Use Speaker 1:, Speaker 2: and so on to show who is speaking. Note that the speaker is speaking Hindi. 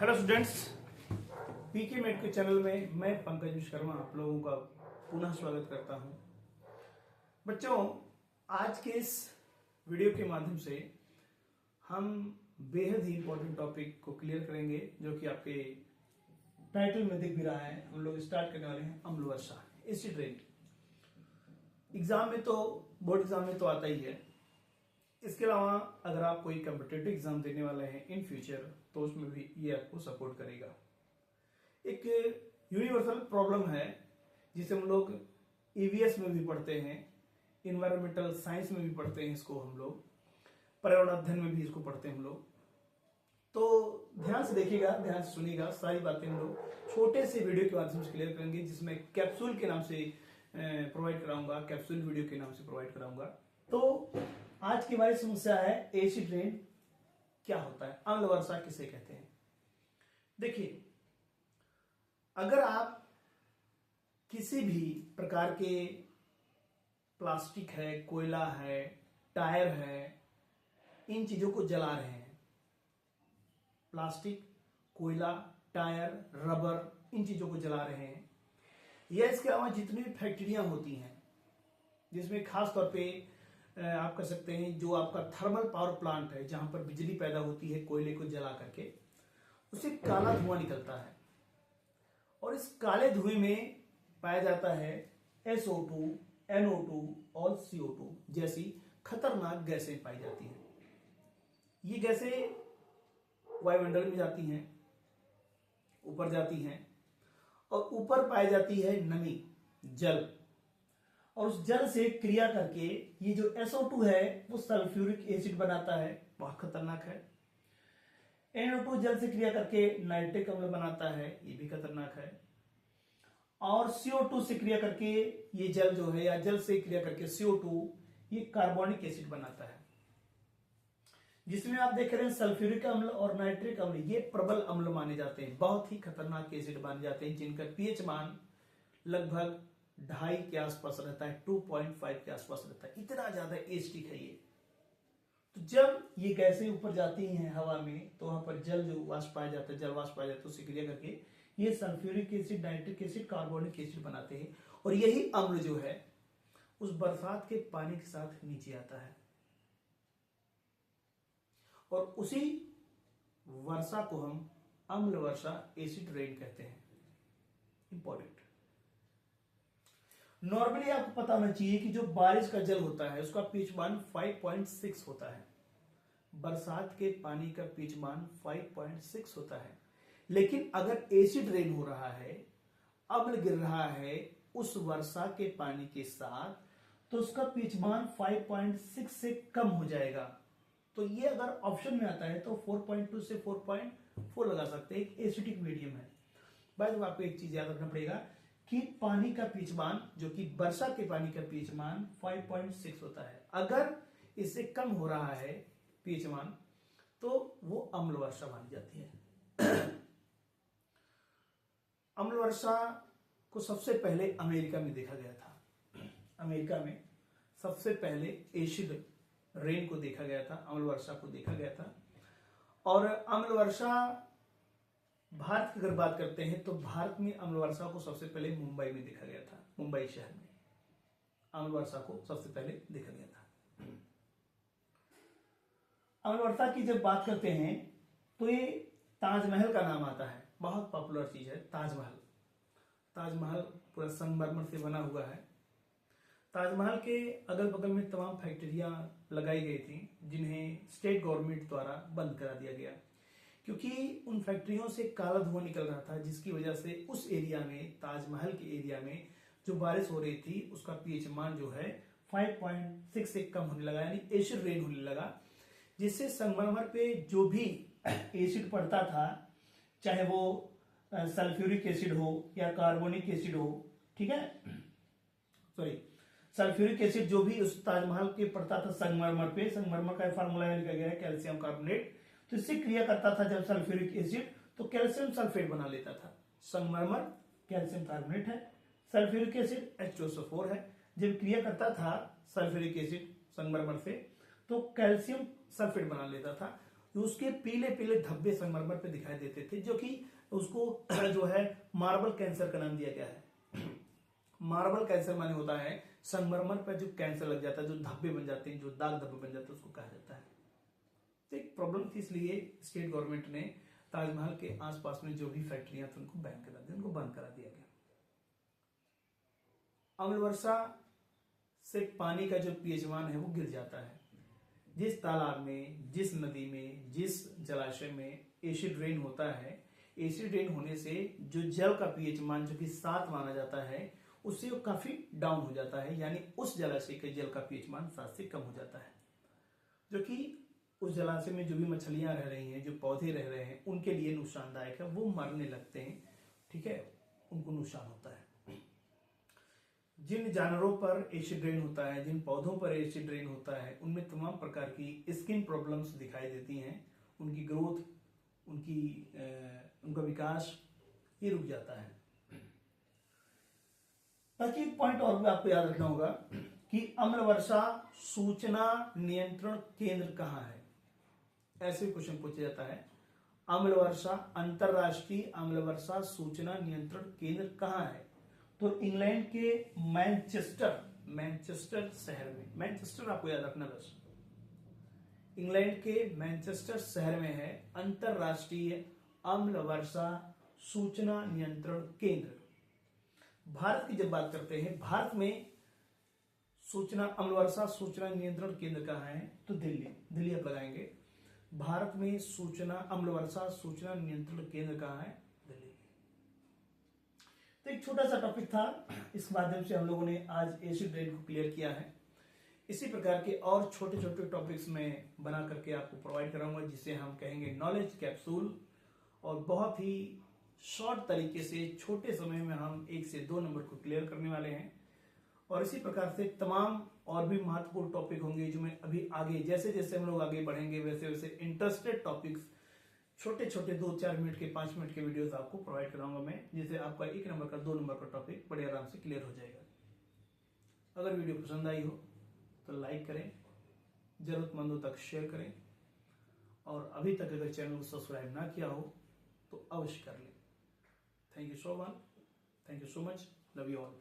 Speaker 1: हेलो स्टूडेंट्स, पीके मेट के चैनल में मैं पंकज विश्वकर्मा आप लोगों का पुनः स्वागत करता हूं। बच्चों, आज के इस वीडियो के माध्यम से हम बेहद ही इंपॉर्टेंट टॉपिक को क्लियर करेंगे, जो कि आपके टाइटल में दिख भी रहा है। हम लोग स्टार्ट करने वाले हैं अम्ल वर्षा, एसिड रेन। एग्जाम में तो, बोर्ड एग्जाम में तो आता ही है। इसके अलावा अगर आप कोई कॉम्पिटिटिव एग्जाम देने वाले हैं इन फ्यूचर, तो उसमें भी ये आपको सपोर्ट करेगा। एक यूनिवर्सल प्रॉब्लम है जिसे हम लोग ईवीएस में भी पढ़ते हैं, इन्वायरमेंटल साइंस में भी पढ़ते हैं, इसको हम लोग पर्यावरण अध्ययन में भी इसको पढ़ते हैं हम लोग। तो ध्यान से देखिएगा, ध्यान से सुनिएगा, सारी बातें हम लोग छोटे से वीडियो के माध्यम से क्लियर करेंगे, जिसमें कैप्सूल के नाम से प्रोवाइड कराऊंगा, कैप्सूल वीडियो के नाम से प्रोवाइड कराऊंगा। तो आज की हमारी समस्या है एसिड रेन क्या होता है, अम्ल वर्षा किसे कहते हैं। देखिए, अगर आप किसी भी प्रकार के प्लास्टिक है, कोयला है, टायर है, इन चीजों को जला रहे हैं, प्लास्टिक, कोयला, टायर, रबर, इन चीजों को जला रहे हैं, या इसके अलावा जितनी भी फैक्ट्रियां होती हैं, जिसमें खास तौर पे आप कह सकते हैं जो आपका थर्मल पावर प्लांट है, जहां पर बिजली पैदा होती है कोयले को जला करके, उससे काला धुआं निकलता है। और इस काले धुएं में पाया जाता है SO2, NO2 और CO2 जैसी खतरनाक गैसें पाई जाती हैं। ये गैसें वायुमंडल में जाती हैं, ऊपर जाती हैं, और ऊपर पाई जाती है नमी, जल, और उस जल से क्रिया करके ये जो SO2 है वो सल्फ्यूरिक एसिड बनाता है, बहुत खतरनाक है। NO2 जल से क्रिया करके नाइट्रिक अम्ल बनाता है, ये भी खतरनाक है। और CO2 से क्रिया करके ये जल जो है, या जल से क्रिया करके CO2 ये कार्बोनिक एसिड बनाता है, जिसमें आप देख रहे हैं सल्फ्यूरिक अम्ल और नाइट्रिक अम्ल, ये प्रबल अम्ल माने जाते हैं, बहुत ही खतरनाक एसिड माने जाते हैं, जिनका पीएच मान लगभग 2.5 के आसपास रहता है, 2.5 के आसपास रहता है, इतना ज्यादा एसिडिक है ये। तो जब ये गैसें ऊपर जाती हैं हवा में, तो वहां पर जल जो वाष्प पाया जाता है, जल वाष्प पाया जाता है, उससे क्रिया करके ये sulphuric acid, nitric acid, carbonic acid बनाते हैं, और यही अम्ल जो है उस बरसात के पानी के साथ नीचे आता है, और उसी वर्षा को हम अम्ल वर्षा, एसिड रेन कहते हैं। इंपॉर्टेंट, नॉर्मली आपको पता होना चाहिए कि जो बारिश का जल होता है उसका पीएच मान 5.6 होता है। बरसात के पानी का पीएच मान 5.6 होता है। लेकिन अगर एसिड रेन हो रहा है, अम्ल गिर रहा है उस वर्षा के पानी के साथ, तो उसका पीएच मान 5.6 से कम हो जाएगा। तो ये अगर ऑप्शन में आता है तो 4.2 से 4.4 लगा सकते हैं, एक एसिडिक मीडियम है। बस आपको एक चीज याद रखना पड़ेगा कि पानी का पीएच मान, जो कि वर्षा के पानी का पीएच मान 5.6 होता है, अगर इससे कम हो रहा है पीएच मान, तो वो अम्ल वर्षा मानी जाती है। अम्ल वर्षा को सबसे पहले अमेरिका में देखा गया था। अमेरिका में सबसे पहले एसिड रेन को देखा गया था, अम्ल वर्षा को देखा गया था। और अम्ल वर्षा, भारत की अगर बात करते हैं तो भारत में अम्ल वर्षा को सबसे पहले मुंबई में देखा गया था। मुंबई शहर में अम्ल वर्षा को सबसे पहले देखा गया था। अम्ल वर्षा की जब बात करते हैं तो ये ताजमहल का नाम आता है, बहुत पॉपुलर चीज है ताजमहल। ताजमहल पूरा संगमरमर से बना हुआ है। ताजमहल के अगल बगल में तमाम फैक्ट्रियां लगाई गई थी, जिन्हें स्टेट गवर्नमेंट द्वारा बंद करा दिया गया, क्योंकि उन फैक्ट्रियों से काला धुआं निकल रहा था, जिसकी वजह से उस एरिया में, ताजमहल के एरिया में जो बारिश हो रही थी उसका पीएच मान जो है 5.6 से कम होने लगा, यानी एसिड रेन होने लगा, जिससे संगमरमर पे जो भी एसिड पड़ता था, चाहे वो सल्फ्यूरिक एसिड हो या कार्बोनिक एसिड हो, ठीक है, सॉरी, सल्फ्यूरिक एसिड जो भी उस ताजमहल के पड़ता था संगमरमर पे, संगमरमर का फार्मूला लिखा गया है कैल्शियम कार्बोनेट, तो इससे क्रिया करता था जब सल्फ्यूरिक एसिड, तो कैल्शियम सल्फेट बना लेता था। संगमरमर कैल्शियम कार्बोनेट है, सल्फ्यूरिक एसिड H2SO4 है। जब क्रिया करता था सल्फ्यूरिक एसिड संगमरमर से, तो कैल्शियम सल्फेट बना लेता था, कि उसके पीले पीले धब्बे संगमरमर पे दिखाई देते थे, जो कि उसको जो है मार्बल कैंसर का नाम दिया गया है। मार्बल कैंसर माने होता है संगमरमर पर जो कैंसर लग जाता है, जो धब्बे बन जाते हैं, जो दाग धब्बे बन जाते हैं, उसको कहा जाता है। तो एक प्रॉब्लम थी, इसलिए स्टेट गवर्नमेंट ने ताजमहल के आसपास में जो भी फैक्ट्रियां थी उनको बैन करा दिया, उनको बंद करा दिया गया। अम्ल वर्षा से पानी का जो पीएच मान है वो गिर जाता है। जिस तालाब में, जिस नदी में, जिस जलाशय में एसिड रेन होता है, एसिड रेन होने से जो जल का पीएच मान जो कि 7 माना जाता है, उससे वो काफी डाउन हो जाता है, यानी उस जलाशय के जल का पीएच मान 7 से कम हो जाता है, जो कि उस जलाशय में जो भी मछलियां रह रही हैं, जो पौधे रह रहे हैं, उनके लिए नुकसानदायक है, वो मरने लगते हैं। ठीक है, उनको नुकसान होता है। जिन जानवरों पर एसिड रेन होता है, जिन पौधों पर एसिड रेन होता है, उनमें तमाम प्रकार की स्किन प्रॉब्लम्स दिखाई देती हैं। उनकी ग्रोथ, उनका विकास ये रुक जाता है। ताकि एक पॉइंट और भी आपको याद रखना होगा कि अम्ल वर्षा सूचना नियंत्रण केंद्र कहाँ है। ऐसे क्वेश्चन पूछा जाता है, अम्ल वर्षा, अंतरराष्ट्रीय अम्ल वर्षा सूचना नियंत्रण केंद्र कहाँ है? तो इंग्लैंड के मैनचेस्टर शहर में, मैनचेस्टर आपको याद रखना बस, इंग्लैंड के मैनचेस्टर शहर में है अंतरराष्ट्रीय अम्ल वर्षा सूचना नियंत्रण केंद्र। भारत की जब बात करते हैं, भारत में सूचना अम्ल वर्षा सूचना नियंत्रण केंद्र कहाँ है? तो दिल्ली आप लगाएंगे। भारत में सूचना अम्ल वर्षा सूचना नियंत्रण केंद्र कहाँ है? दिल्ली। तो एक छोटा सा टॉपिक था, इस माध्यम से हम लोगों ने आज एसिड रेन को क्लियर किया है। इसी प्रकार के और छोटे छोटे टॉपिक्स में बना करके आपको प्रोवाइड कराऊंगा, जिसे हम कहेंगे नॉलेज कैप्सूल, और बहुत ही शॉर्ट तरीके से छोटे समय में हम 1 से 2 नंबर को क्लियर करने वाले हैं। और इसी प्रकार से तमाम और भी महत्वपूर्ण टॉपिक होंगे, जो मैं अभी आगे जैसे जैसे हम लोग आगे बढ़ेंगे वैसे वैसे इंटरेस्टेड टॉपिक्स छोटे छोटे 2-4 मिनट के 5 मिनट के वीडियोस आपको प्रोवाइड कराऊंगा मैं, जिससे आपका 1 नंबर का 2 नंबर का टॉपिक बड़े आराम से क्लियर हो जाएगा। अगर वीडियो पसंद आई हो तो लाइक करें, जरूरतमंदों तक शेयर करें, और अभी तक अगर चैनल को सब्सक्राइब ना किया हो तो अवश्य कर लें। Thank you so much, love you all.